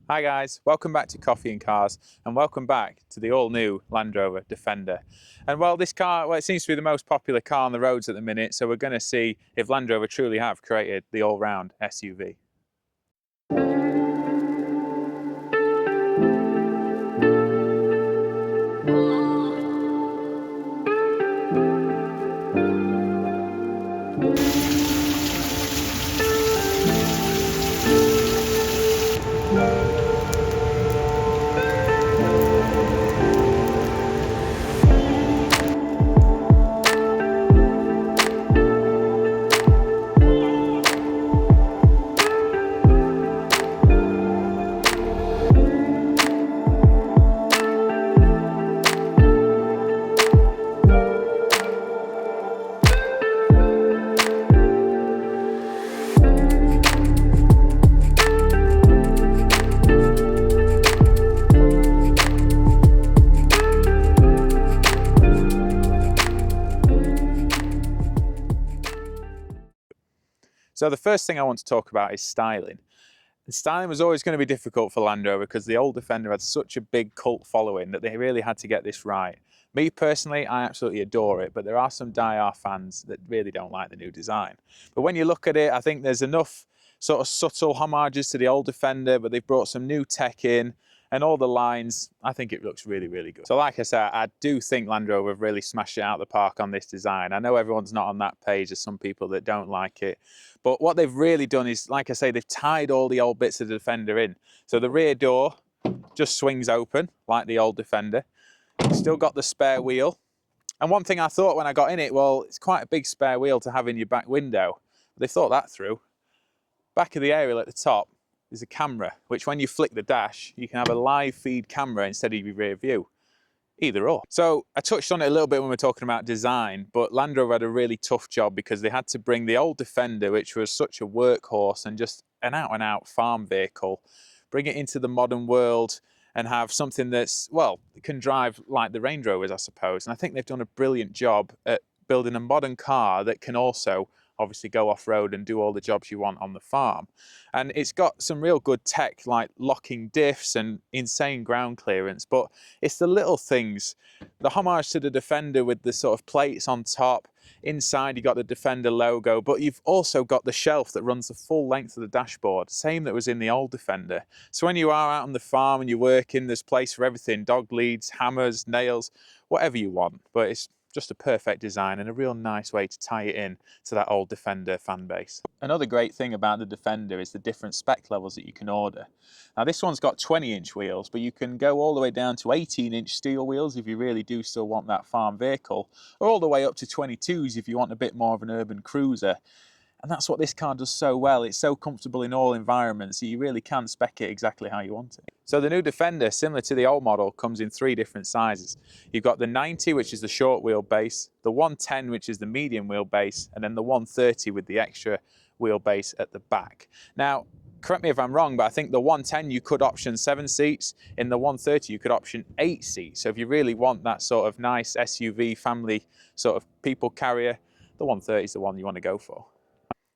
Hi guys, welcome back to Coffee and Cars and welcome back to the all-new Land Rover Defender. And well, this car, it seems to be the most popular car on the roads at the minute, so we're going to see if Land Rover truly have created the all-round SUV. So the first thing I want to talk about is styling. And styling was always going to be difficult for Land Rover because the old Defender had such a big cult following that they really had to get this right. Me personally, I absolutely adore it, but there are some die-hard fans that really don't like the new design. But when you look at it, I think there's enough sort of subtle homages to the old Defender, but they've brought some new tech in, and all the lines, I think it looks really, really good. So like I said, I do think Land Rover have really smashed it out of the park on this design. I know everyone's not on that page, there's some people that don't like it, but what they've really done is, like I say, they've tied all the old bits of the Defender in. So the rear door just swings open like the old Defender. Still got the spare wheel. And one thing I thought when I got in it, well, it's quite a big spare wheel to have in your back window. But they thought that through. Back of the aerial at the top is a camera, which when you flick the dash, you can have a live feed camera instead of your rear view. Either or. So I touched on it a little bit when we were talking about design, but Land Rover had a really tough job because they had to bring the old Defender, which was such a workhorse and just an out-and-out farm vehicle, bring it into the modern world and have something that's, well, can drive like the Range Rovers, I suppose. And I think they've done a brilliant job at building a modern car that can also obviously go off-road and do all the jobs you want on the farm. And it's got some real good tech like locking diffs and insane ground clearance, but it's the little things. The homage to the Defender with the sort of plates on top. Inside you got the Defender logo, but you've also got the shelf that runs the full length of the dashboard, same that was in the old Defender. So when you are out on the farm and you're working, there's place for everything, dog leads, hammers, nails, whatever you want. But it's just a perfect design and a real nice way to tie it in to that old Defender fan base. Another great thing about the Defender is the different spec levels that you can order. Now this one's got 20-inch wheels, but you can go all the way down to 18-inch steel wheels if you really do still want that farm vehicle, or all the way up to 22s if you want a bit more of an urban cruiser. And that's what this car does so well. It's so comfortable in all environments that you really can spec it exactly how you want it. So the new Defender, similar to the old model, comes in 3 different sizes. You've got the 90, which is the short wheelbase, the 110, which is the medium wheelbase, and then the 130 with the extra wheelbase at the back. Now, correct me if I'm wrong, but I think the 110 you could option 7 seats. In the 130 you could option 8 seats. So if you really want that sort of nice SUV family sort of people carrier, the 130 is the one you want to go for.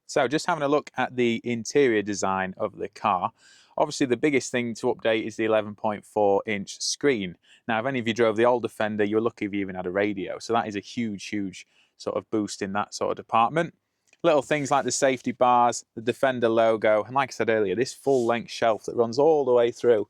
So just having a look at the interior design of the car, obviously the biggest thing to update is the 11.4-inch screen. Now, if any of you drove the old Defender, you're lucky if you even had a radio. So that is a huge, huge sort of boost in that sort of department. Little things like the safety bars, the Defender logo, and like I said earlier, this full-length shelf that runs all the way through.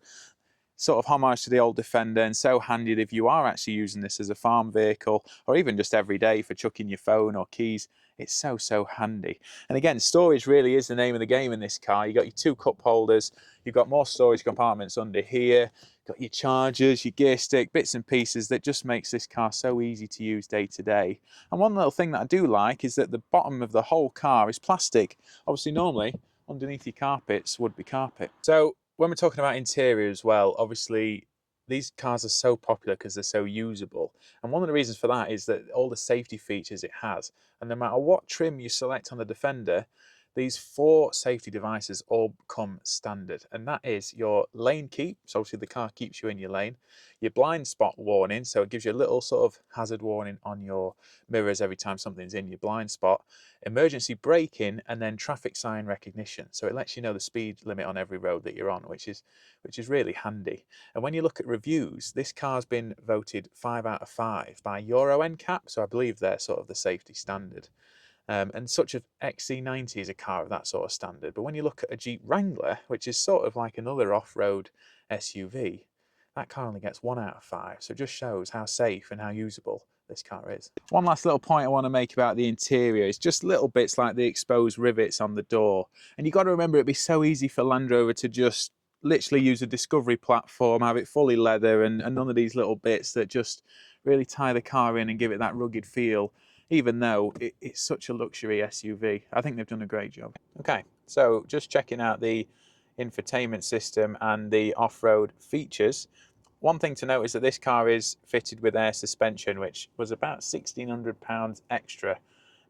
Sort of homage to the old Defender, and so handy if you are actually using this as a farm vehicle or even just every day for chucking your phone or keys. It's so handy. And again, storage really is the name of the game in this car. You've got your 2 cup holders, you've got more storage compartments under here, got your chargers, your gear stick, bits and pieces that just makes this car so easy to use day to day. And one little thing that I do like is that the bottom of the whole car is plastic. Obviously normally underneath your carpets would be carpet. So when we're talking about interior as well, obviously these cars are so popular because they're so usable. And one of the reasons for that is that all the safety features it has, and no matter what trim you select on the Defender, these 4 safety devices all come standard, and that is your lane keep, so obviously the car keeps you in your lane, your blind spot warning, so it gives you a little sort of hazard warning on your mirrors every time something's in your blind spot, emergency braking, and then traffic sign recognition, so it lets you know the speed limit on every road that you're on, which is really handy. And when you look at reviews, this car's been voted 5 out of 5 by Euro NCAP, so I believe they're sort of the safety standard. And such an XC90 is a car of that sort of standard. But when you look at a Jeep Wrangler, which is sort of like another off-road SUV, that car only gets 1 out of 5. So it just shows how safe and how usable this car is. One last little point I want to make about the interior is just little bits like the exposed rivets on the door. And you've got to remember, it'd be so easy for Land Rover to just literally use a Discovery platform, have it fully leather, and none of these little bits that just really tie the car in and give it that rugged feel, even though it's such a luxury SUV. I think they've done a great job. Okay, so just checking out the infotainment system and the off-road features. One thing to note is that this car is fitted with air suspension, which was about £1,600 extra.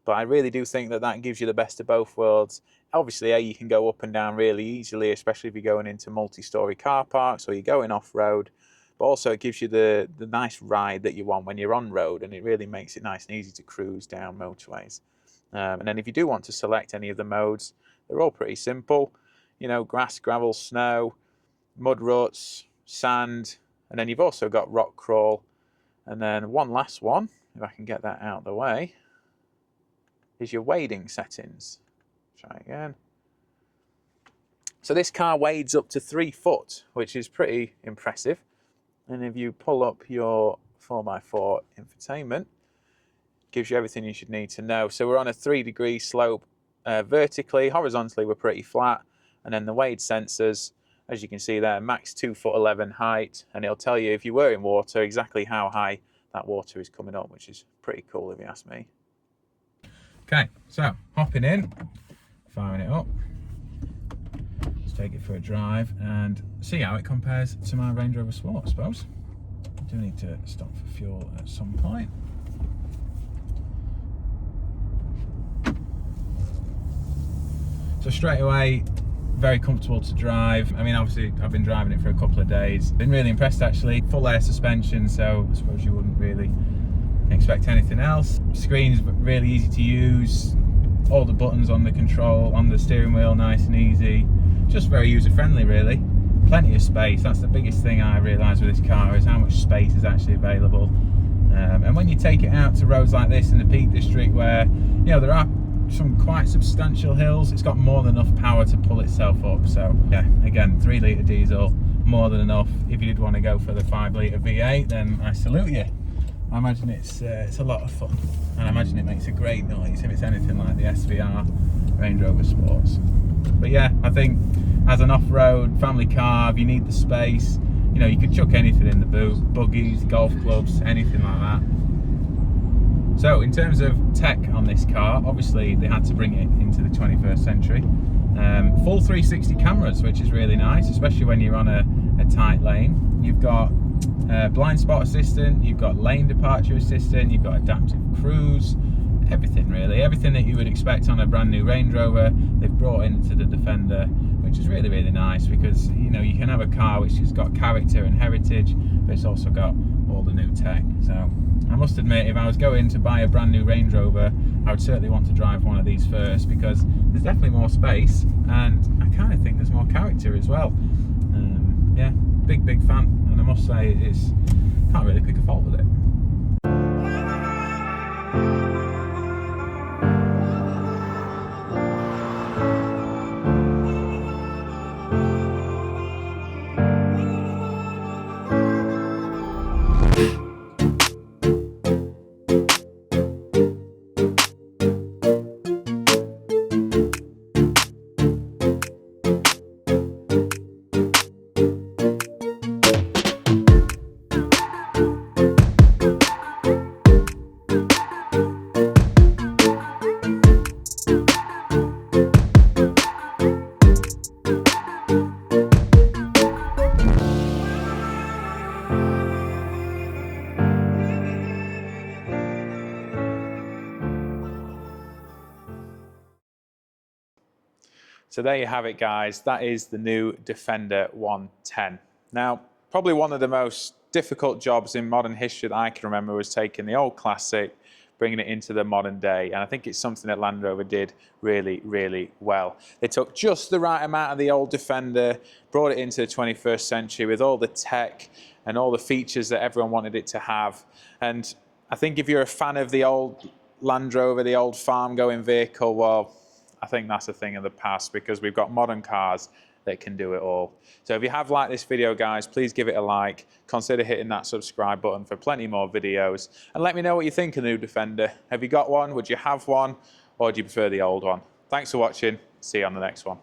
But I really do think that that gives you the best of both worlds. Obviously, you can go up and down really easily, especially if you're going into multi-storey car parks or you're going off-road. But also it gives you the nice ride that you want when you're on road, and it really makes it nice and easy to cruise down motorways. And then if you do want to select any of the modes, they're all pretty simple. You know, grass, gravel, snow, mud ruts, sand, and then you've also got rock crawl. And then one last one, if I can get that out of the way, is your wading settings. Try again. So this car wades up to 3 foot, which is pretty impressive. And if you pull up your 4x4 infotainment, it gives you everything you should need to know. So we're on a 3-degree slope vertically. Horizontally, we're pretty flat. And then the wade sensors, as you can see there, max 2'11" height. And it'll tell you if you were in water exactly how high that water is coming up, which is pretty cool if you ask me. Okay, so hopping in, firing it up. Let's take it for a drive and see how it compares to my Range Rover Sport, I suppose. I do need to stop for fuel at some point. So straight away, very comfortable to drive. I mean, obviously I've been driving it for a couple of days. Been really impressed actually. Full air suspension, so I suppose you wouldn't really expect anything else. Screen's really easy to use. All the buttons on the control, on the steering wheel, nice and easy. Just very user friendly really. Plenty of space. That's the biggest thing I realised with this car, is how much space is actually available. And when you take it out to roads like this in the Peak District, where you know there are some quite substantial hills, it's got more than enough power to pull itself up. So yeah, again, 3-litre diesel, more than enough. If you did want to go for the 5-litre V8, then I salute you. I imagine it's a lot of fun, and I imagine it makes a great noise if it's anything like the SVR Range Rover Sports. But yeah, I think as an off-road family car, if you need the space, you know, you could chuck anything in the boot, buggies, golf clubs, anything like that. So in terms of tech on this car, obviously they had to bring it into the 21st century. Full 360 cameras, which is really nice, especially when you're on a tight lane. You've got blind spot assistant, you've got lane departure assistant, you've got adaptive cruise, everything really. Everything that you would expect on a brand new Range Rover, they've brought into the Defender, which is really, really nice, because you know, you can have a car which has got character and heritage, but it's also got all the new tech. So I must admit, if I was going to buy a brand new Range Rover, I would certainly want to drive one of these first, because there's definitely more space, and I kind of think there's more character as well. Yeah, big fan, and I must say, can't really pick a fault with it. So there you have it, guys. That is the new Defender 110. Now, probably one of the most difficult jobs in modern history that I can remember was taking the old classic, bringing it into the modern day. And I think it's something that Land Rover did really, really well. They took just the right amount of the old Defender, brought it into the 21st century with all the tech and all the features that everyone wanted it to have. And I think if you're a fan of the old Land Rover, the old farm-going vehicle, well, I think that's a thing of the past, because we've got modern cars that can do it all. So if you have liked this video, guys, please give it a like. Consider hitting that subscribe button for plenty more videos. And let me know what you think of the new Defender. Have you got one? Would you have one? Or do you prefer the old one? Thanks for watching. See you on the next one.